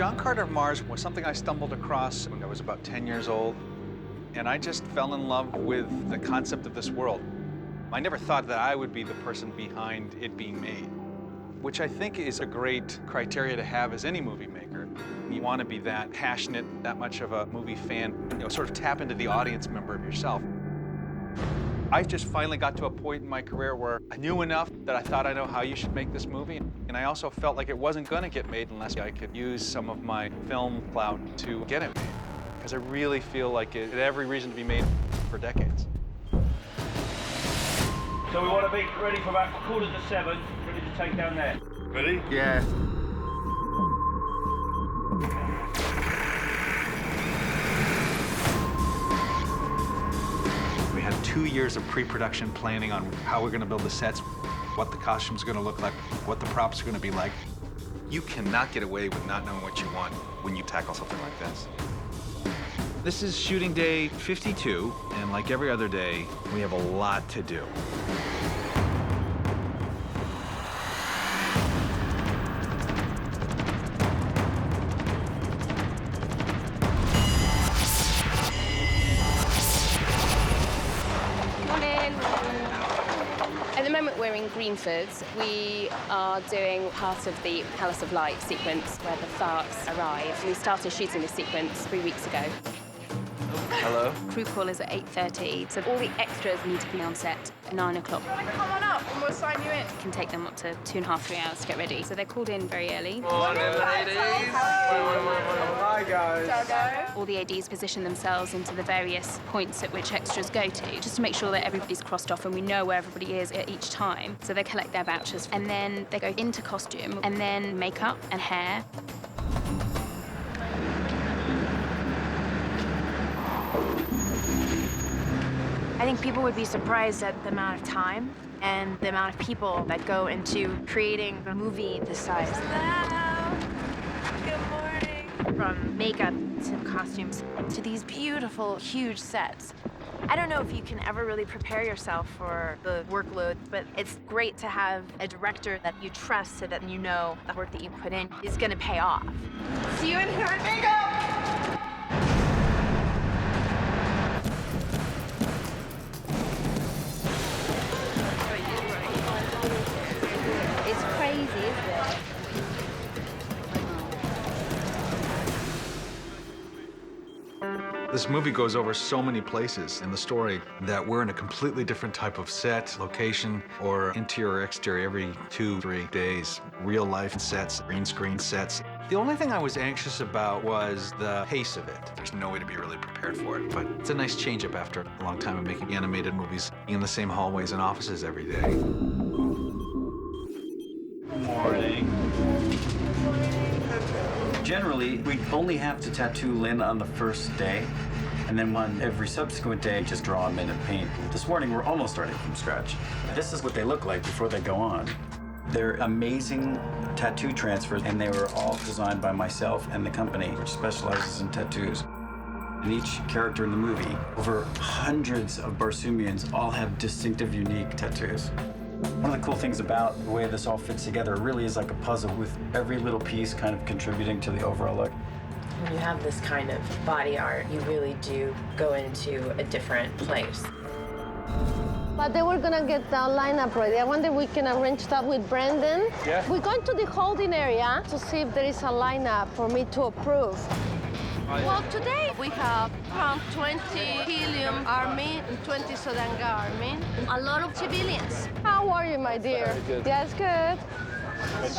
John Carter of Mars was something I stumbled across when I was about 10 years old, and I just fell in love with the concept of this world. I never thought that I would be the person behind it being made, which I think is a great criteria to have as any movie maker. You want to be that passionate, that much of a movie fan, sort of tap into the audience member of yourself. I just finally got to a point in my career where I knew enough that I thought I know how you should make this movie. And I also felt like it wasn't going to get made unless I could use some of my film clout to get it made. Because I really feel like it had every reason to be made for decades. So we want to be ready for about 6:45, ready to take down there. Ready? Yeah. We had 2 years of pre-production planning on how we're going to build the sets, what the costumes are going to look like, what the props are going to be like. You cannot get away with not knowing what you want when you tackle something like this. This is shooting day 52, and like every other day, we have a lot to do. At the moment, we're in Greenford. We are doing part of the Palace of Light sequence where the Tharks arrive. We started shooting this sequence 3 weeks ago. Hello? Crew call is at 8:30, so all the extras need to be on set at 9 o'clock. Come on up and we'll sign you in. It can take them up to 2.5, 3 hours to get ready. So they're called in very early. Morning, ladies. Hi, guys. All the ADs position themselves into the various points at which extras go to, just to make sure that everybody's crossed off and we know where everybody is at each time. So they collect their vouchers, and then they go into costume, and then makeup and hair. I think people would be surprised at the amount of time and the amount of people that go into creating a movie this size. Hello. Good morning. From makeup to costumes to these beautiful, huge sets. I don't know if you can ever really prepare yourself for the workload, but it's great to have a director that you trust so that you know the work that you put in is going to pay off. See you in here at makeup! It's crazy, isn't it? This movie goes over so many places in the story that we're in a completely different type of set, location, or interior or exterior every 2-3 days. Real life sets, green screen sets. The only thing I was anxious about was the pace of it. There's no way to be really prepared for it, but it's a nice change up after a long time of making animated movies in the same hallways and offices every day. Morning. Generally, we only have to tattoo Lynn on the first day, and then on every subsequent day, just draw them in and paint. This morning, we're almost starting from scratch. This is what they look like before they go on. They're amazing tattoo transfers, and they were all designed by myself and the company, which specializes in tattoos. And each character in the movie, over hundreds of Barsoomians, all have distinctive, unique tattoos. One of the cool things about the way this all fits together, it really is like a puzzle with every little piece kind of contributing to the overall look. When you have this kind of body art, you really do go into a different place. But they were gonna get the lineup ready. I wonder if we can arrange that with Brendan. Yeah. We're going to the holding area to see if there is a lineup for me to approve. Well, today we have around 20 Helium Army and 20 Sodanga Army. A lot of civilians. How are you, my dear? Good. Yes, good.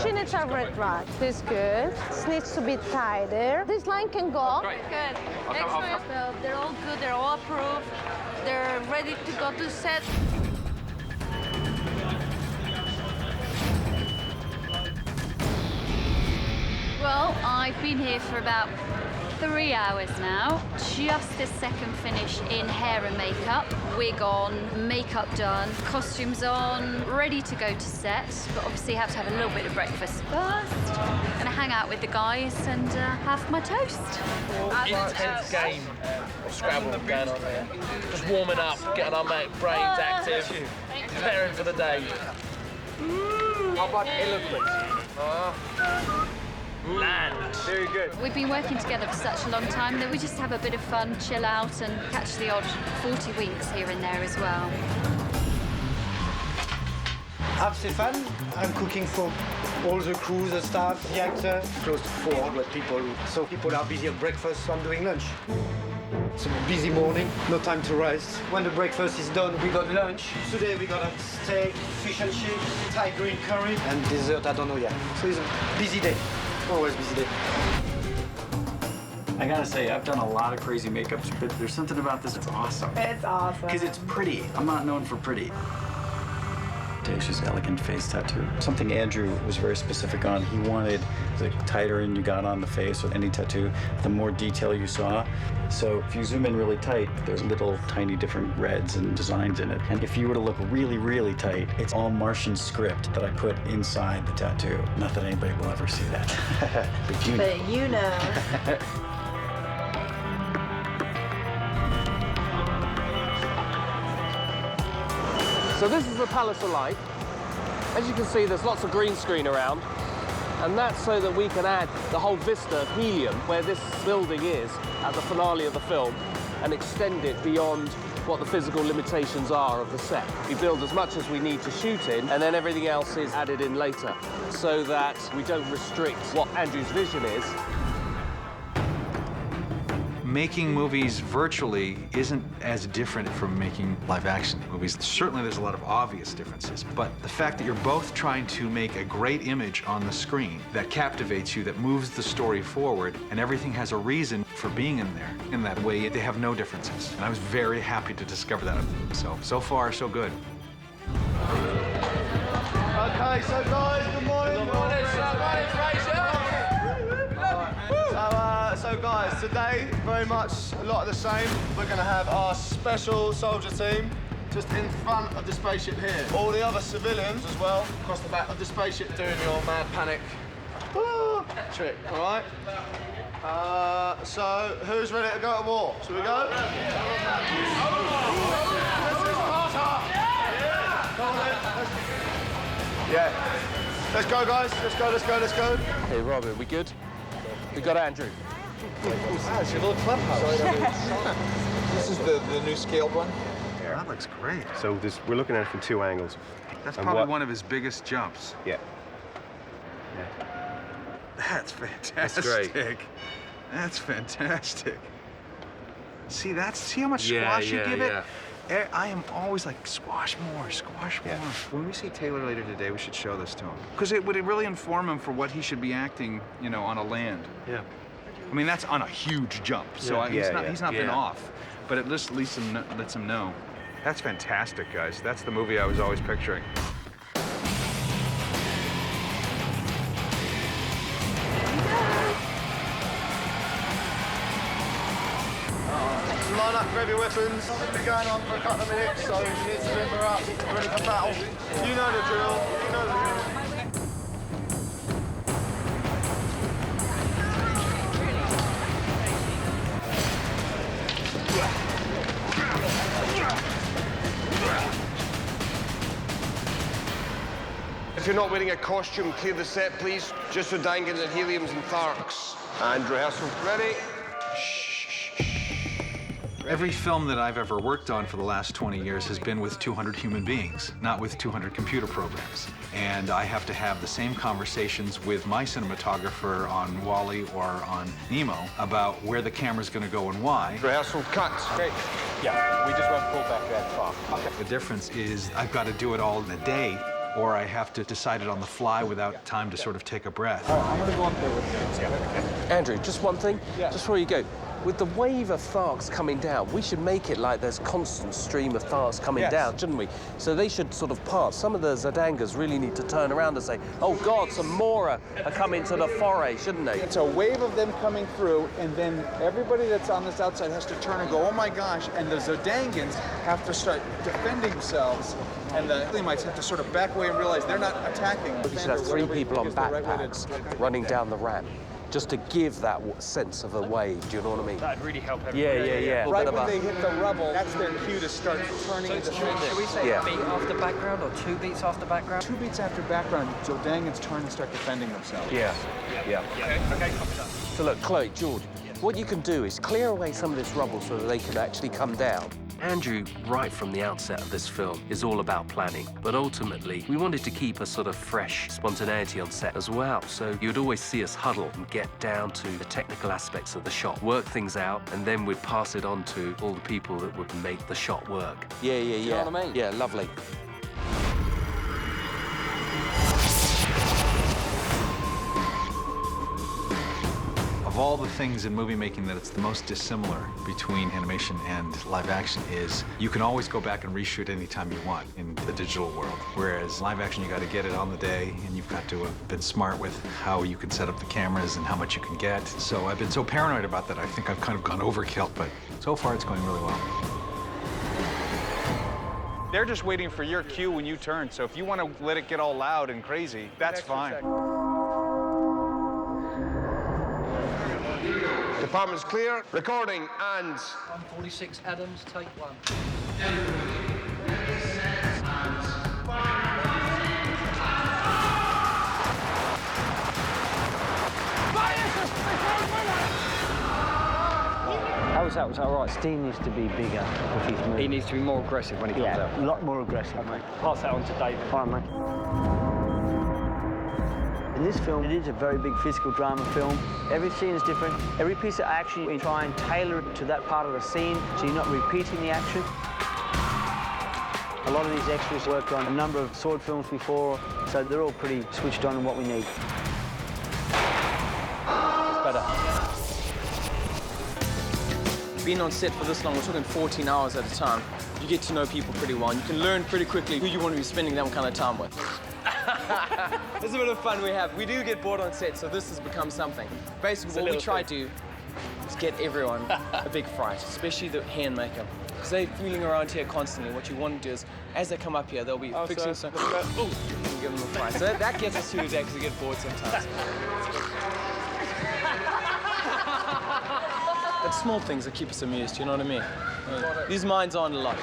She needs a red rag. This is good. This needs to be tighter. This line can go. Good. Excellent. So they're all good. They're all approved. They're ready to go to set. Well, I've been here for about 3 hours now. Just a second finish in hair and makeup. Wig on, makeup done, costumes on, ready to go to set. But obviously have to have a little bit of breakfast first. Gonna hang out with the guys and have my toast. Intense game of Scrabble going on there. Just warming up, getting our brains active, preparing for the day. How about eloquence? Land. Very good. We've been working together for such a long time that we just have a bit of fun, chill out, and catch the odd 40 winks here and there as well. I'm Stefan. I'm cooking for all the crew, the staff, the actors. Close to 400 people. So people are busy at breakfast, so I'm doing lunch. It's a busy morning, no time to rest. When the breakfast is done, we got lunch. Today we got a steak, fish and chips, Thai green curry, and dessert, I don't know yet. So it's a busy day, always busy day. I gotta say, I've done a lot of crazy makeups, but there's something about this that's awesome. It's awesome. Because it's pretty. I'm not known for pretty. Dejah's elegant face tattoo. Something Andrew was very specific on. He wanted the tighter in you got on the face with any tattoo, the more detail you saw. So if you zoom in really tight, there's little tiny different reds and designs in it. And if you were to look really, really tight, it's all Martian script that I put inside the tattoo. Not that anybody will ever see that. But you know. But you know. So this is the Palace of Light. As you can see, there's lots of green screen around, and that's so that we can add the whole vista of helium where this building is at the finale of the film and extend it beyond what the physical limitations are of the set. We build as much as we need to shoot in, and then everything else is added in later so that we don't restrict what Andrew's vision is. Making movies virtually isn't as different from making live-action movies. Certainly there's a lot of obvious differences, but the fact that you're both trying to make a great image on the screen that captivates you, that moves the story forward, and everything has a reason for being in there. In that way, they have no differences. And I was very happy to discover that. So far, so good. Okay, so guys, good morning. Good morning, So guys, today, very much a lot of the same. We're gonna have our special soldier team just in front of the spaceship here. All the other civilians as well, across the back of the spaceship doing your mad panic trick, all right? So, who's ready to go to war? Shall we go? This is Sparta! Come on then. Yeah. Let's go, guys. Let's go, let's go, let's go. Hey, Robin, we good? We got Andrew. It's your little clubhouse. This is the new scaled one? Yeah, that looks great. So we're looking at it from two angles. That's probably one of his biggest jumps. Yeah. That's fantastic. That's great. That's fantastic. See how much squash you give it? I am always like, squash more, squash more. When we see Taylor later today, we should show this to him. Because it would really inform him for what he should be acting, on a land. Yeah. I mean, that's on a huge jump, so he's not been off. But it just lets him know. That's fantastic, guys. That's the movie I was always picturing. Line up, grab your weapons. It's been going on for a couple of minutes, so you need to limber up, ready for battle. You know the drill. If you're not wearing a costume, clear the set, please. Just for Dangans and Heliums and Tharks. And rehearsal. Ready? Every film that I've ever worked on for the last 20 years has been with 200 human beings, not with 200 computer programs. And I have to have the same conversations with my cinematographer on Wall-E or on Nemo about where the camera's going to go and why. Rehearsal cut. Great. Yeah, we just won't pull back that far. Okay. The difference is I've got to do it all in a day, or I have to decide it on the fly without time to sort of take a breath. All right, I'm going to go up there with you. Andrew, just one thing, just before you go. With the wave of Tharks coming down, we should make it like there's constant stream of Tharks coming down, shouldn't we? So they should sort of part. Some of the Zadangas really need to turn around and say, oh God, some more are coming to the foray, shouldn't they? It's a wave of them coming through, and then everybody that's on this outside has to turn and go, oh my gosh, and the Zodangans have to start defending themselves, and the Elamites have to sort of back away and realize they're not attacking. We should have 3 people on backpacks running down the ramp. just to give that sense of a wave. Do you know what I mean? That'd really help everybody. Yeah. Right when they hit the rubble, that's their cue to start turning into Should we say a beat off the background or 2 beats off the background? 2 beats after background, Zodangans turn and start defending themselves. Yeah. Okay, copy that. So look, Chloe, George, what you can do is clear away some of this rubble so that they can actually come down. Andrew, right from the outset of this film, is all about planning. But ultimately, we wanted to keep a sort of fresh spontaneity on set as well. So you'd always see us huddle and get down to the technical aspects of the shot, work things out, and then we'd pass it on to all the people that would make the shot work. Yeah. You know what I mean? Yeah, lovely. Of all the things in movie making that it's the most dissimilar between animation and live action is you can always go back and reshoot anytime you want in the digital world. Whereas live action, you got to get it on the day, and you've got to have been smart with how you can set up the cameras and how much you can get. So I've been so paranoid about that, I think I've kind of gone overkill, but so far it's going really well. They're just waiting for your cue when you turn, so if you want to let it get all loud and crazy, that's fine. Department's clear. Recording and... 146 Adams, take 1. How was that? Was that all right? Steen needs to be bigger with his move. He needs to be more aggressive when he comes out. Yeah, a lot more aggressive, mate. Pass that on to David. All right, mate. In this film, it is a very big physical drama film. Every scene is different. Every piece of action, we try and tailor it to that part of the scene, so you're not repeating the action. A lot of these extras worked on a number of sword films before, so they're all pretty switched on in what we need. It's better. Being on set for this long, we're talking 14 hours at a time, you get to know people pretty well. And you can learn pretty quickly who you want to be spending that kind of time with. It's a bit of fun we have. We do get bored on set, so this has become something. Basically, what we try to do is get everyone a big fright, especially the hand makeup. Because they're fooling around here constantly. What you want to do is, as they come up here, they'll be fixing something. Oh, you can give them a fright. So that gets us through the day because we get bored sometimes. It's small things that keep us amused, you know what I mean? These minds aren't a lot.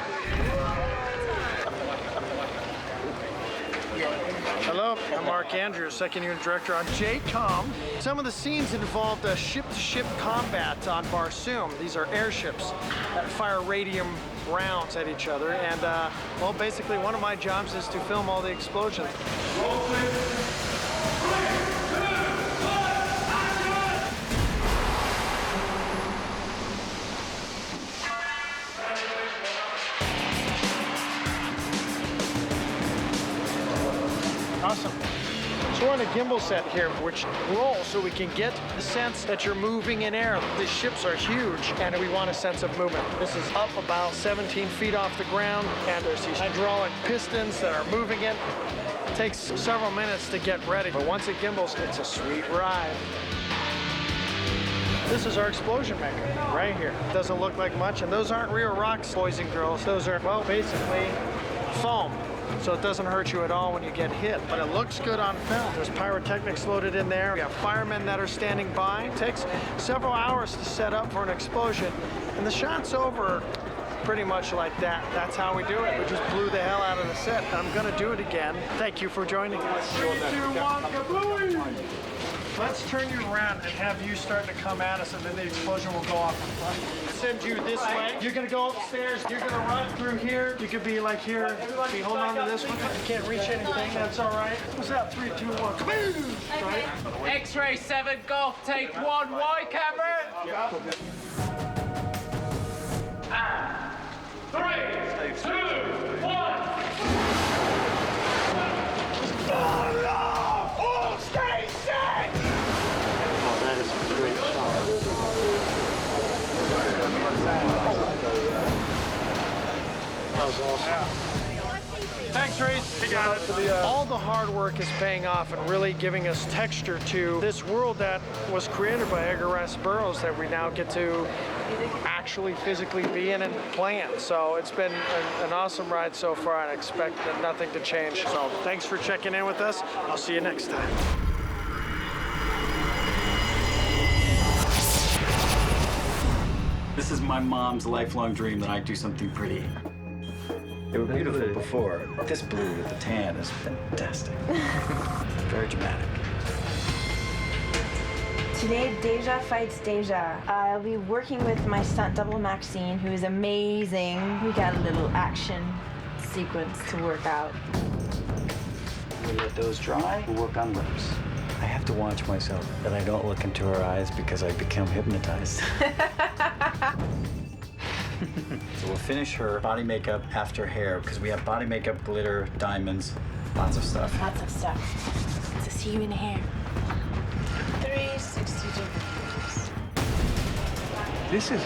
Hello, I'm Mark Andrews, second unit director on JCOM. Some of the scenes involved ship-to-ship combat on Barsoom. These are airships that fire radium rounds at each other. And, well, basically one of my jobs is to film all the explosions. Awesome. So we're on a gimbal set here, which rolls so we can get the sense that you're moving in air. These ships are huge, and we want a sense of movement. This is up about 17 feet off the ground, and there's these hydraulic pistons that are moving it. It takes several minutes to get ready, but once it gimbals, it's a sweet ride. This is our explosion maker right here. Doesn't look like much, and those aren't real rocks, boys and girls. Those are, well, basically foam. So it doesn't hurt you at all when you get hit. But it looks good on film. There's pyrotechnics loaded in there. We have firemen that are standing by. It takes several hours to set up for an explosion. And the shot's over pretty much like that. That's how we do it. We just blew the hell out of the set. I'm gonna do it again. Thank you for joining us. 3, 2, 1, kablooey! Let's turn you around and have you start to come at us, and then the explosion will go off in front. Send you this way. You're gonna go upstairs. You're gonna run through here. You could be like here. Be holding on to this one. You can't reach anything. That's all right. What's that? 3, 2, 1. Kaboom! Right? X-ray 7 golf. Take 1. Wide camera. 3, 2, 1. All stay set. That is a great shot. That was awesome. Thanks, Reese. You got it. All the hard work is paying off and really giving us texture to this world that was created by Edgar Rice Burroughs that we now get to actually physically be in and play in. So it's been an awesome ride so far, and I expect nothing to change. So thanks for checking in with us. I'll see you next time. This is my mom's lifelong dream that I do something pretty. They were beautiful before. This blue with the tan is fantastic. Very dramatic. Today, Dejah fights Dejah. I'll be working with my stunt double, Maxine, who is amazing. We got a little action sequence to work out. We let those dry, we'll work on lips. I have to watch myself that I don't look into her eyes because I become hypnotized. So we'll finish her body makeup after hair because we have body makeup, glitter, diamonds, lots of stuff. Lots of stuff. To see you in hair. 360 degrees. This is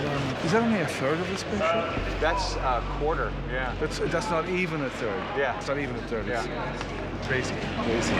that only a third of the spaceship? That's a quarter, yeah. That's not even a third. Yeah. It's not even a third. Yeah. It's crazy, crazy.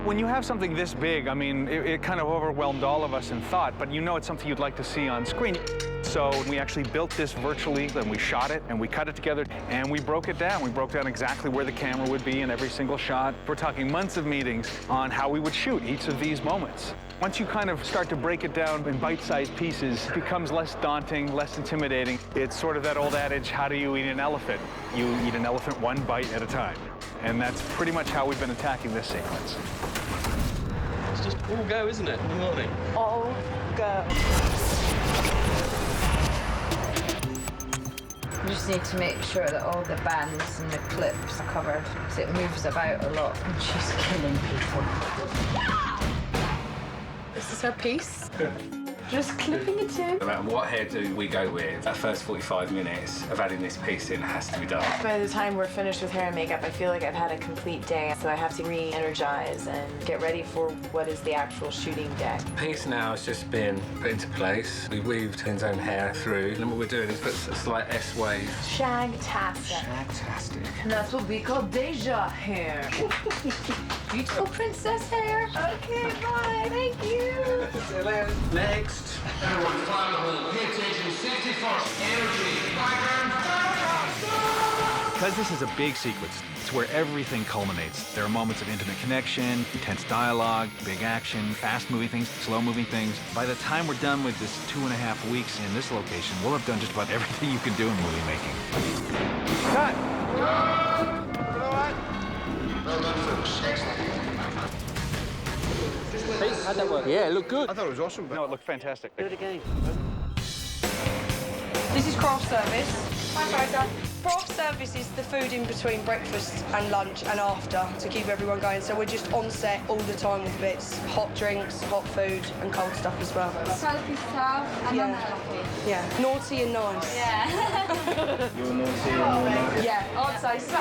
When you have something this big, I mean, it kind of overwhelmed all of us in thought, but you know it's something you'd like to see on screen. So we actually built this virtually, and we shot it, and we cut it together, and we broke it down. We broke down exactly where the camera would be in every single shot. We're talking months of meetings on how we would shoot each of these moments. Once you kind of start to break it down in bite-sized pieces, it becomes less daunting, less intimidating. It's sort of that old adage, how do you eat an elephant? You eat an elephant one bite at a time. And that's pretty much how we've been attacking this sequence. It's just all go, isn't it, in the morning? All go. You just need to make sure that all the bands and the clips are covered, because it moves about a lot. And she's killing people. This is her piece. Just clipping it in. No matter what hairdo we go with, that first 45 minutes of adding this piece in has to be done. By the time we're finished with hair and makeup, I feel like I've had a complete day, so I have to re-energize and get ready for what is the actual shooting day. The piece now has just been put into place. We weaved Lynn's own hair through, and what we're doing is put a slight S-wave. Shag-tastic. Shag-tastic. And that's what we call Dejah hair. Beautiful princess hair. Okay, bye. Thank you. Next. Everyone, climb the hole. Pay attention. Safety first. Energy. Because this is a big sequence, it's where everything culminates. There are moments of intimate connection, intense dialogue, big action, fast-moving things, slow-moving things. By the time we're done with this 2.5 weeks in this location, we'll have done just about everything you can do in movie making. Cut! Well done, folks. Excellent. Hey, how'd that work? Yeah, it looked good. I thought it was awesome. No, it looked fantastic. Do it again. This is craft service. Hi, Fraser. Craft service is the food in between breakfast and lunch and after to keep everyone going. So we're just on set all the time with bits. Hot drinks, hot food, and cold stuff as well. Salty stuff and unhealthy. Yeah, naughty and nice. Yeah. You're naughty and you're nice. Yeah, I'd say so.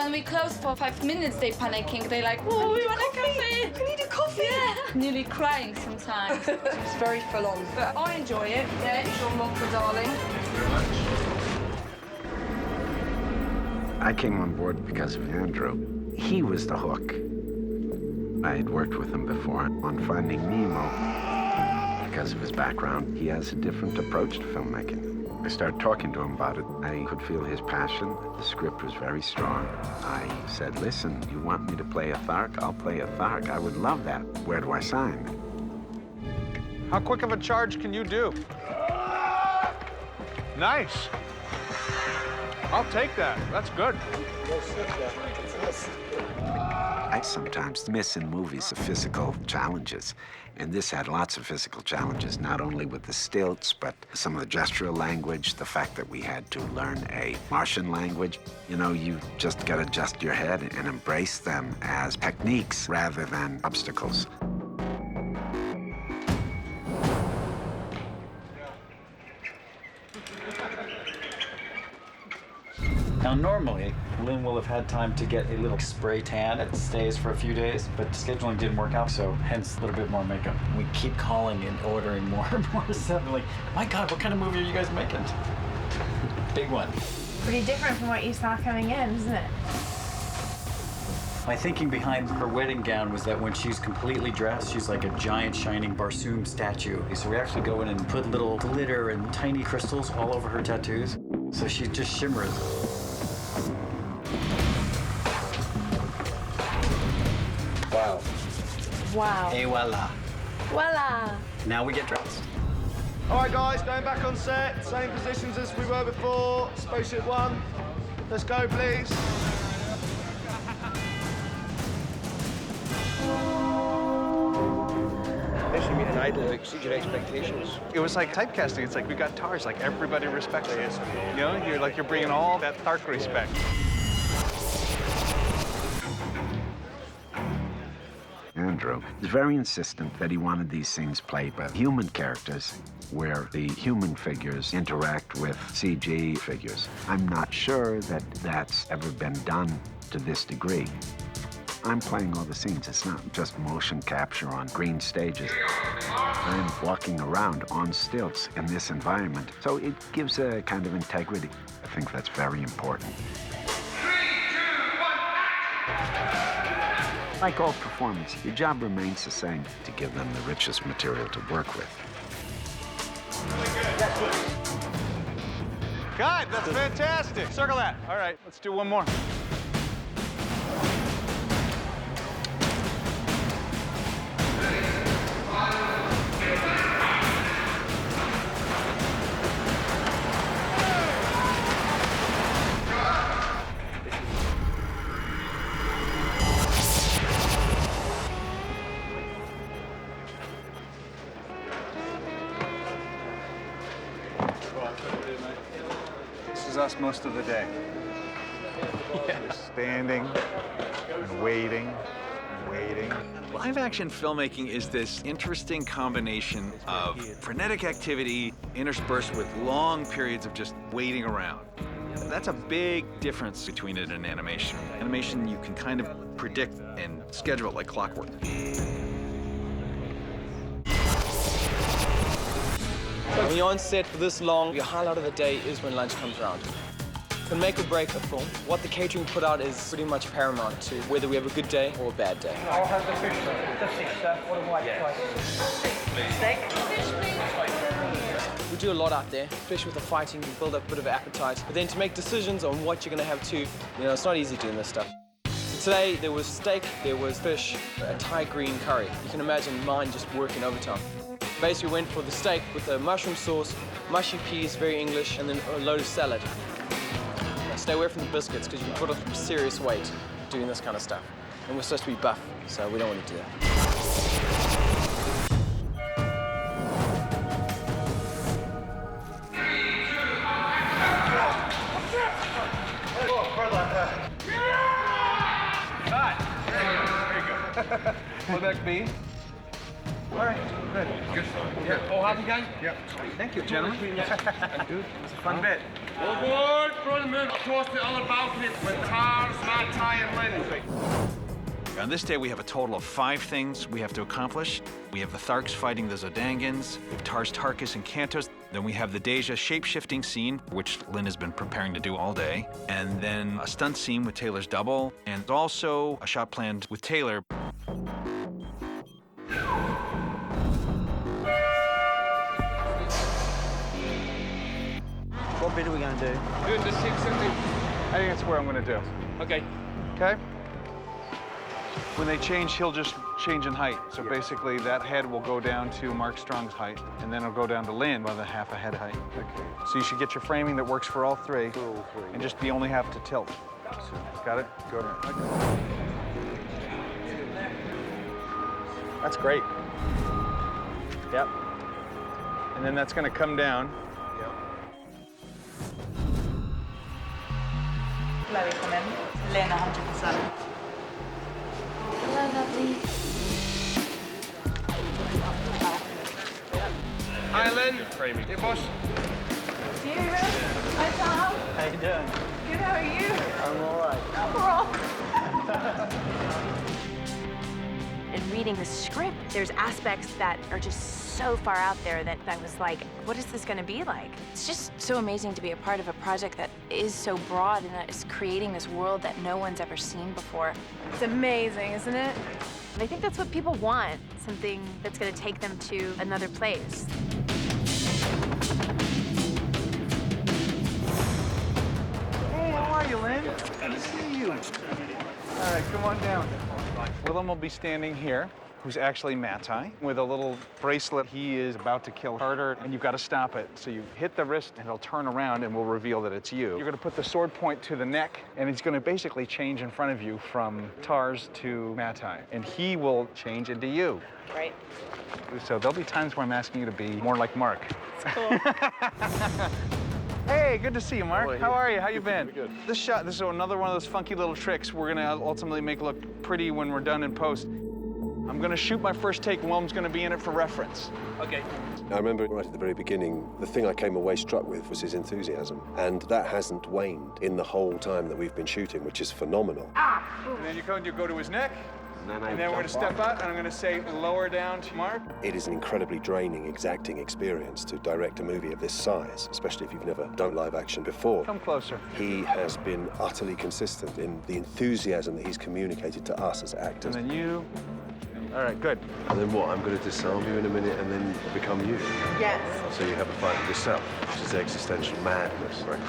When we close for 5 minutes, they panicking. They like, oh, we want a coffee. We need a coffee. Yeah. Nearly crying sometimes. It's very full on, but I enjoy it. Yeah, it's your mocha, darling. I came on board because of Andrew. He was the hook. I had worked with him before on Finding Nemo. Because of his background, he has a different approach to filmmaking. I started talking to him about it. I could feel his passion. The script was very strong. I said, listen, you want me to play a Thark? I'll play a Thark. I would love that. Where do I sign? How quick of a charge can you do? Nice. I'll take that. That's good. I sometimes miss in movies the physical challenges, and this had lots of physical challenges, not only with the stilts, but some of the gestural language, the fact that we had to learn a Martian language. You know, you just gotta adjust your head and embrace them as techniques rather than obstacles. Now, normally, Lynn will have had time to get a little spray tan. It stays for a few days, but scheduling didn't work out, so hence a little bit more makeup. We keep calling and ordering more and more stuff. We're like, my God, what kind of movie are you guys making? Big one. Pretty different from what you saw coming in, isn't it? My thinking behind her wedding gown was that when she's completely dressed, she's like a giant shining Barsoom statue. So we actually go in and put little glitter and tiny crystals all over her tattoos, so she just shimmers. Wow. Et voila. Voila. Now we get dressed. All right, guys, going back on set. Same positions as we were before. Spaceship 1. Let's go, please. Especially meeting idol, exceed your expectations. It was like typecasting. It's like we got Tardos, like everybody respects it. You know, you're bringing all that Thark respect. Andrew is very insistent that he wanted these scenes played by human characters where the human figures interact with CG figures. I'm not sure that that's ever been done to this degree. I'm playing all the scenes. It's not just motion capture on green stages. I'm walking around on stilts in this environment. So it gives a kind of integrity. I think that's very important. 3, 2, 1, action! Like all performance, your job remains the same, to give them the richest material to work with. God, that's fantastic. Circle that. All right, let's do one more. This is us most of the day. Just standing and waiting and waiting. Live action filmmaking is this interesting combination of frenetic activity interspersed with long periods of just waiting around. That's a big difference between it and animation. Animation, you can kind of predict and schedule it like clockwork. When you're on set for this long, your highlight of the day is when lunch comes around. Can make or break a film. What the catering put out is pretty much paramount to whether we have a good day or a bad day. I'll have the fish, the fish, sir. What a white Steak? We do a lot out there, especially with the fighting, you build up a bit of appetite. But then to make decisions on what you're gonna have too, it's not easy doing this stuff. Today, there was steak, there was fish, a Thai green curry. You can imagine mine just working overtime. Basically, we went for the steak with the mushroom sauce, mushy peas, very English, and then a load of salad. Stay away from the biscuits because you can put on serious weight doing this kind of stuff. And we're supposed to be buff, so we don't want to do that. Will that be? All right, good. Good. Yeah. All happy, guys? Yep. Thank you, gentlemen. Good. It was a fun bit. All aboard, front move across the other balconies with Tardos, Matai, and Lynn. On this day, we have a total of 5 things we have to accomplish. We have the Tharks fighting the Zodangans, we have Tarkas and Kantos. Then we have the Dejah shape-shifting scene, which Lynn has been preparing to do all day. And then a stunt scene with Taylor's double, and also a shot planned with Taylor. What bit are we going to do? Doing the 6 and I think that's where I'm going to do. Okay. Okay? When they change, he'll just change in height. So basically, that head will go down to Mark Strong's height, and then it'll go down to Lynn by the half a head height. Okay. So you should get your framing that works for all three, and just you only have to tilt. Got it? Go ahead. Okay. That's great. Yep. And then that's going to come down. Chloe, come in. Lynn, 100%. Hello, lovely. Hi, Lynn. Hey, boss. You, hi, Tom. How you doing? Good, how are you? I'm all right. We're all... In reading the script, there's aspects that are just so far out there that I was like, what is this gonna be like? It's just so amazing to be a part of a project that is so broad and that is creating this world that no one's ever seen before. It's amazing, isn't it? And I think that's what people want, something that's gonna take them to another place. Hey, how are you, Lynn? Good to see you. All right, come on down. Willem will be standing here. who's actually Matai. With a little bracelet, he is about to kill Carter, and you've got to stop it. So you hit the wrist, and it'll turn around, and will reveal that it's you. You're going to put the sword point to the neck, and it's going to basically change in front of you from Tars to Matai, and he will change into you. Right. So there'll be times where I'm asking you to be more like Mark. It's cool. Hey, good to see you, Mark. How are you? How you been? Pretty good. This shot, this is another one of those funky little tricks we're gonna ultimately make look pretty when we're done in post. I'm gonna shoot my first take, and Willem's gonna be in it for reference. Okay. I remember right at the very beginning, the thing I came away struck with was his enthusiasm. And that hasn't waned in the whole time that we've been shooting, which is phenomenal. And then you go to his neck, and then we're gonna step out, and I'm gonna say lower down to Mark. It is an incredibly draining, exacting experience to direct a movie of this size, especially if you've never done live action before. Come closer. He has been utterly consistent in the enthusiasm that he's communicated to us as actors. And then you. All right, good. And then what? I'm going to disarm you in a minute and then become you. Yes. So you have a fight with yourself, which is existential madness, right?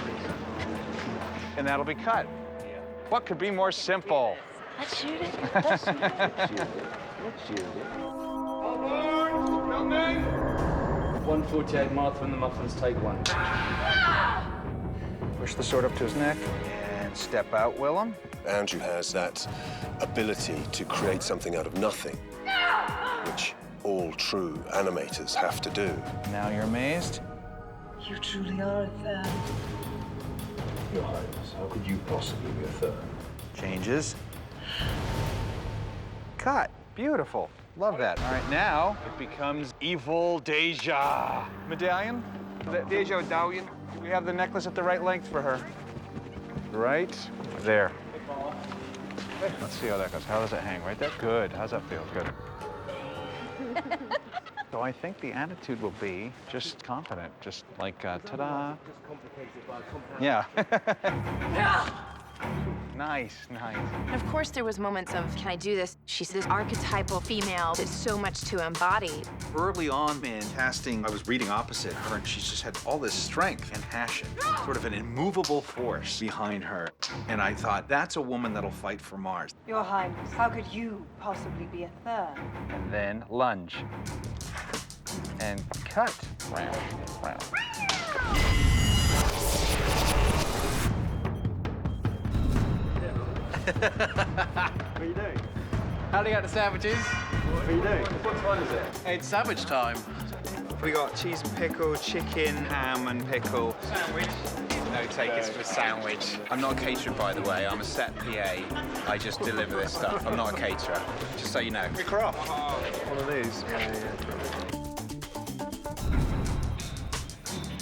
And that'll be cut. What could be more simple? Let's shoot it. Let's shoot it. Let's shoot it. 148, Martha and the Muffins, take one. Push the sword up to his neck and step out, Willem. Andrew has that ability to create something out of nothing, which all true animators have to do. Now you're amazed. You truly are a third. Your Highness, how could you possibly be a third? Changes. Cut. Beautiful. Love that. All right, now it becomes evil Dejah. Medallion? The Dejah medallion. We have the necklace at the right length for her. Right there. Let's see how that goes. How does it hang? Right there? Good. How's that feel? Good. So I think the attitude will be just confident, just like, ta-da. Yeah. Nice, nice. And of course, there was moments of, can I do this? She's this archetypal female. There's so much to embody. Early on in casting, I was reading opposite her, and she just had all this strength and passion, sort of an immovable force behind her. And I thought, that's a woman that'll fight for Mars. Your Highness, how could you possibly be a third? And then lunge. And cut. Round, round. What are you doing? Howdy out to sandwiches. What are you doing? What time is it? It's sandwich time. We got cheese and pickle, chicken, ham and pickle. Sandwich. No takers for sandwich. I'm not a caterer, by the way. I'm a set PA. I just deliver this stuff. I'm not a caterer. Just so you know. Pick her up. One of these.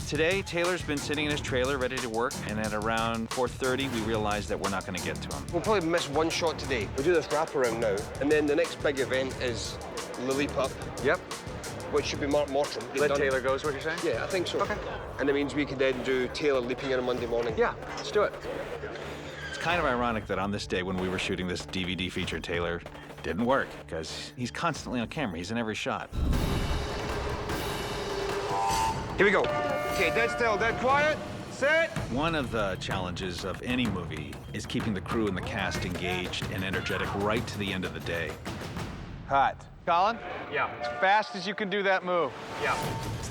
Today, Taylor's been sitting in his trailer ready to work, and at around 4:30, we realized that we're not going to get to him. We'll probably miss one shot today. We'll do this wraparound now, and then the next big event is Lily Pup. Yep. Which should be Morton. Let Taylor go is what you're saying? Yeah, I think so. Okay. And that means we can then do Taylor leaping in on Monday morning. Yeah, let's do it. It's kind of ironic that on this day when we were shooting this DVD feature, Taylor didn't work, because he's constantly on camera. He's in every shot. Here we go. Okay, dead still, dead quiet, set. One of the challenges of any movie is keeping the crew and the cast engaged and energetic right to the end of the day. Hot. Colin? Yeah. As fast as you can do that move. Yeah.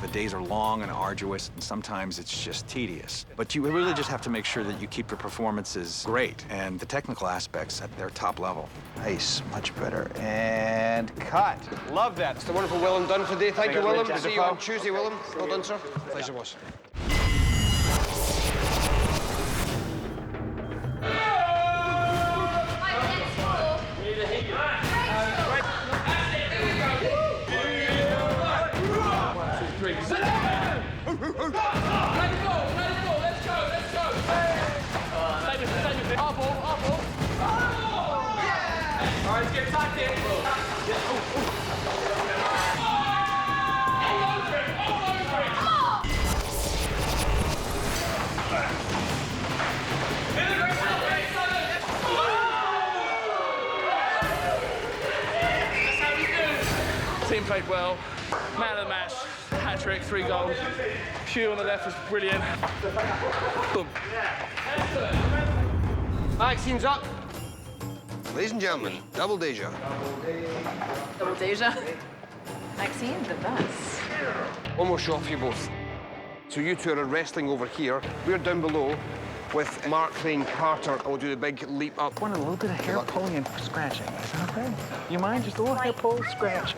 The days are long and arduous, and sometimes it's just tedious. But you really just have to make sure that you keep your performances great and the technical aspects at their top level. Nice, much better. And cut. Love that. It's the wonderful Willem done for the day. Thank you, Willem. Dafoe. See you on Tuesday, Willem. Well done, sir. Pleasure, boss. Team played well. Man of the match, hat trick, 3 goals. Hugh on the left was brilliant. Boom. All right, scene's up. Ladies and gentlemen, double Dejah. Little Dejah. Maxine, the best. One more shot for you both. So you two are wrestling over here. We're down below with Mark playing Carter. I'll do the big leap up. I want a little bit of hair pulling and scratching. Is that okay? You mind? Just a little hair pull, scratch.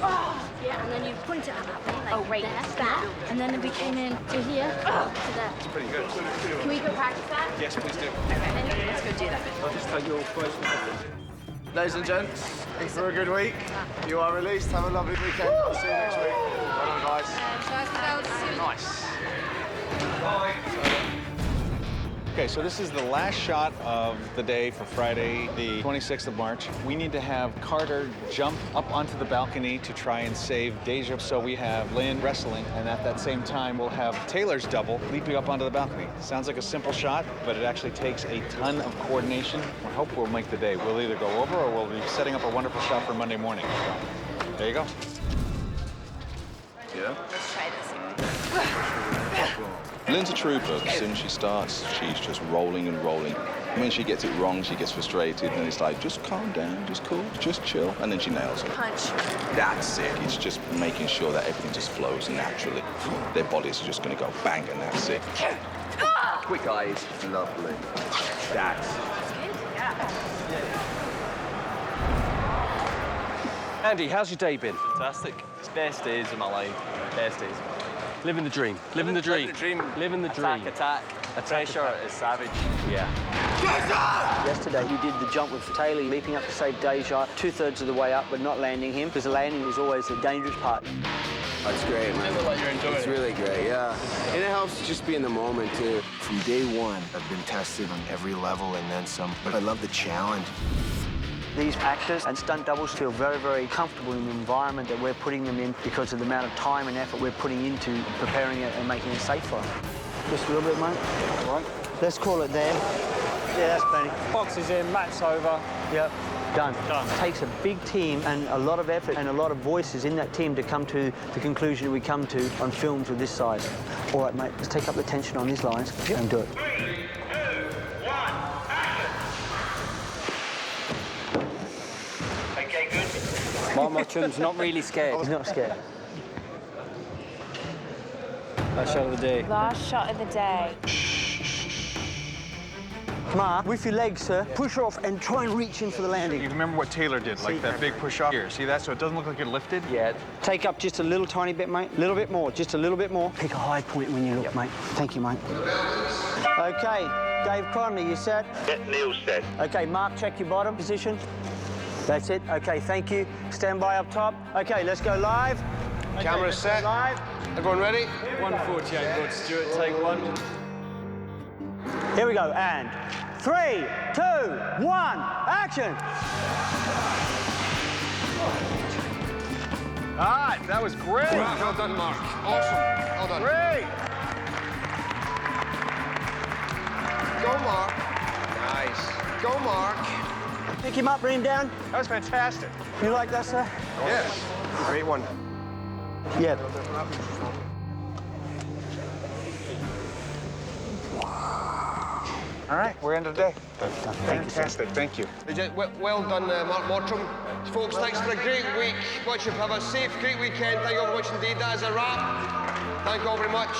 Oh, yeah, and then you point it out that way, like right there, that, and then we came in to here, to there. It's pretty good. Can we go practice that? Yes, please do. Okay, let's go do that. I'll just take your first. Ladies and gents, thanks for a good week. You are released. Have a lovely weekend. I'll see you next week. Well done, guys. Nice. Okay, so this is the last shot of the day for Friday, the 26th of March. We need to have Carter jump up onto the balcony to try and save Dejah. So we have Lynn wrestling, and at that same time, we'll have Taylor's double leaping up onto the balcony. Sounds like a simple shot, but it actually takes a ton of coordination. I hope we'll make the day. We'll either go over or we'll be setting up a wonderful shot for Monday morning. So, there you go. Yeah. Let's try this. Lynn's a trooper. As soon as she starts, she's just rolling and rolling. When she gets it wrong, she gets frustrated, and it's like, just calm down, just cool, just chill, and then she nails it. Punch. That's it. It's just making sure that everything just flows naturally. Their bodies are just going to go bang, and that's it. Quick eyes. Lovely. That's. Andy, how's your day been? Fantastic. It's best days of my life. Best days. Living the dream. Living the dream. Living the dream. Attack. The pressure is savage. Yeah. Yesterday, you did the jump with Taylor, leaping up to save Dejah, 2/3 of the way up, but not landing him, because the landing is always the dangerous part. That's great, man. It's really great, yeah. And it helps just be in the moment, too. From day one, I've been tested on every level and then some, but I love the challenge. These actors and stunt doubles feel very, very comfortable in the environment that we're putting them in because of the amount of time and effort we're putting into preparing it and making it safe for them. Just a little bit, mate. All right. Let's call it there. Yeah, that's plenty. Box is in, mat's over. Yep. Done. Done. It takes a big team and a lot of effort and a lot of voices in that team to come to the conclusion we come to on films of this size. All right, mate, let's take up the tension on these lines and do it. Morton's not really scared. He's not scared. Last shot of the day. Last shot of the day. Mark, with your legs, sir, push off and try and reach in for the landing. You remember what Taylor did, like that big push off here. See that? So it doesn't look like it lifted? Yeah. Take up just a little tiny bit, mate. A little bit more, just a little bit more. Pick a high point when you look, mate. Thank you, mate. Okay, Dave Conley, you set? Get Neil set. Okay, Mark, check your bottom position. That's it. Okay, thank you. Stand by up top. Okay, let's go live. Camera set. Live. Everyone ready? 148 good. Stuart, take one. Here we go, and 3, 2, 1, action! All right, that was great. Well done, Mark. Awesome. Well done. Great. Go, Mark. Nice. Go, Mark. Pick him up, bring him down. That was fantastic. You like that, sir? Yes. Great one. Yeah. All right, we're end of the day. Fantastic. Thank you. Well done, Mark Morton. Folks, thanks for a great week. Watch you have a safe, great weekend. Thank you all very much indeed. That is a wrap. Thank you all very much.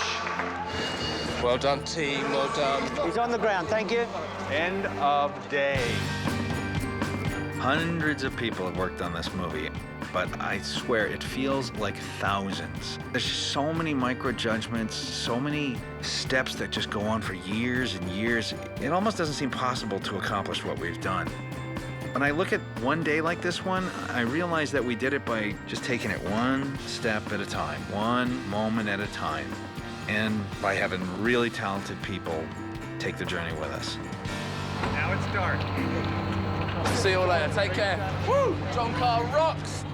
Well done, team. Well done. He's on the ground. Thank you. End of day. Hundreds of people have worked on this movie, but I swear it feels like thousands. There's so many micro judgments, so many steps that just go on for years and years. It almost doesn't seem possible to accomplish what we've done. When I look at one day like this one, I realize that we did it by just taking it one step at a time, one moment at a time, and by having really talented people take the journey with us. Now it's dark. See you all later. Take care. Woo! John Carr rocks.